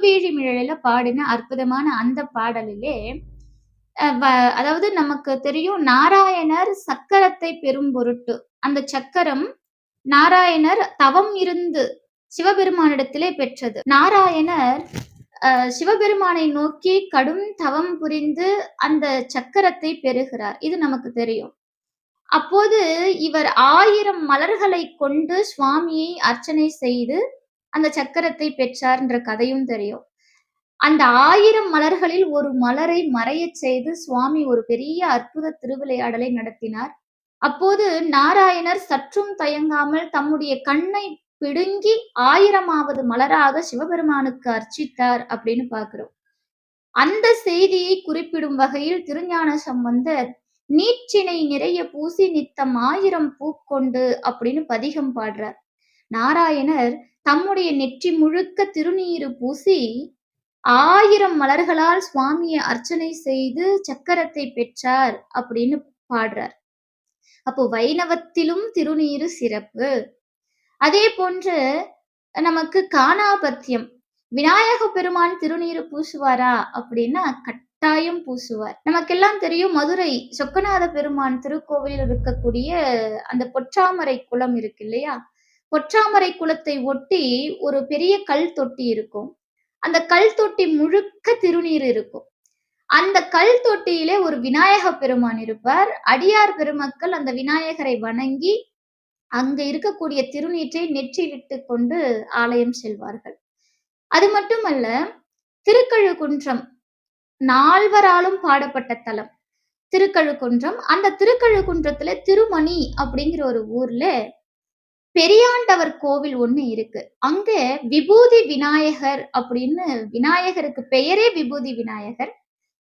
திருவேழிமிழலைல பாடின அற்புதமான அந்த பாடலிலே அ வ அதாவது நமக்கு தெரியும் நாராயணர் சக்கரத்தை பெறும் பொருட்டு, அந்த சக்கரம் நாராயணர் தவம் இருந்து சிவபெருமானிடத்திலே பெற்றது. நாராயணர் சிவபெருமானை நோக்கி கடும் தவம் புரிந்து அந்த சக்கரத்தை பெறுகிறார். இது நமக்கு தெரியும். அப்போது இவர் 1000 மலர்களைக் கொண்டு சுவாமியை அர்ச்சனை செய்து அந்த சக்கரத்தை பெற்றார்ன்ற கதையும் தெரியும். அந்த 1000 மலர்களில் ஒரு மலரை மறையச் செய்து சுவாமி ஒரு பெரிய அற்புத திருவிளையாடலை நடத்தினார். அப்போது நாராயணர் சற்றும் தயங்காமல் தம்முடைய கண்ணை பிடுங்கி 1000வது மலராக சிவபெருமானுக்கு அர்ச்சித்தார் அப்படின்னு பார்க்கிறோம். அந்த செய்தியை குறிப்பிடும் வகையில் திருஞான சம்பந்தர் நீற்றினை நிறைய பூசி நித்தம் 1000 பூக்கொண்டு அப்படின்னு பதிகம் பாடுறார். நாராயணர் தம்முடைய நெற்றி முழுக்க திருநீறு பூசி 1000 மலர்களால் சுவாமியை அர்ச்சனை செய்து சக்கரத்தை பெற்றார் அப்படின்னு பாடுறார். அப்போ வைணவத்திலும் திருநீறு சிறப்பு. அதே போன்று நமக்கு காணாபத்தியம். விநாயக பெருமான் திருநீறு பூசுவாரா அப்படின்னா கட்டாயம் பூசுவார். நமக்கெல்லாம் தெரியும் மதுரை சொக்கநாத பெருமான் திருக்கோவிலில் இருக்கக்கூடிய அந்த பொற்றாமரை குளம் இருக்கு இல்லையா? பொற்றாமரை குளத்தை ஒட்டி ஒரு பெரிய கல் தொட்டி இருக்கும். அந்த கல் தொட்டி முழுக்க திருநீர் இருக்கும். அந்த கல் தொட்டியிலே ஒரு விநாயக பெருமான் இருப்பார். அடியார் பெருமக்கள் அந்த விநாயகரை வணங்கி அங்க இருக்கக்கூடிய திருநீற்றை நெற்றியிட்டு கொண்டு ஆலயம் செல்வார்கள். அது மட்டுமல்ல, திருக்கழுக்குன்றம் நால்வராலும் பாடப்பட்ட தலம் திருக்கழுக்குன்றம். அந்த திருக்கழுக்குன்றத்துல திருமணி அப்படிங்கிற ஒரு ஊர்ல பெரியாண்டவர் கோவில் ஒண்ணு இருக்கு. அங்க விபூதி விநாயகர் அப்படின்னு விநாயகருக்கு பெயரே விபூதி விநாயகர்.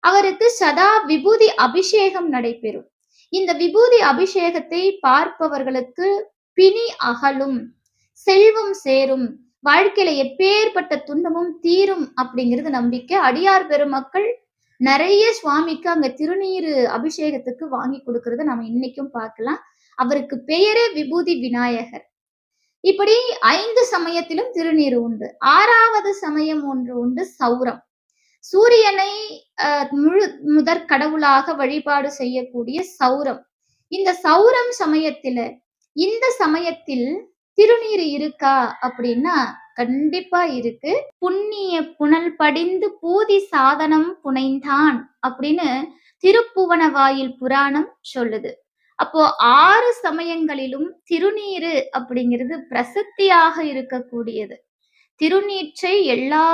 அவருக்கு சதா விபூதி அபிஷேகம் நடைபெறும். இந்த விபூதி அபிஷேகத்தை பார்ப்பவர்களுக்கு பிணி அகலும், செல்வம் சேரும், வாழ்க்கையில எப்பேற்பட்ட துன்பமும் தீரும் அப்படிங்கிறது நம்பிக்கை. அடியார் பெருமக்கள் நிறைய சுவாமிக்கு அங்க திருநீரு அபிஷேகத்துக்கு வாங்கி கொடுக்கறத நம்ம இன்னைக்கும் பார்க்கலாம். அவருக்கு பெயரே விபூதி விநாயகர். இப்படி 5 சமயத்திலும் திருநீறு உண்டு. 6வது சமயம் ஒன்று உண்டு, சௌரம். சூரியனை முதற் கடவுளாக வழிபாடு செய்யக்கூடிய சௌரம். இந்த சௌரம் சமயத்தில இந்த சமயத்தில் திருநீறு இருக்கா அப்படின்னா கண்டிப்பா இருக்கு. புண்ணிய புனல் படிந்து பூதி சாதனம் புனைந்தான் அப்படின்னு திருப்புவனவாயில் புராணம் சொல்லுது. அப்போ 6 சமயங்களிலும் திருநீறு அப்படிங்கிறது பிரசித்தியாக இருக்கக்கூடியது. திருநீற்றை எல்லா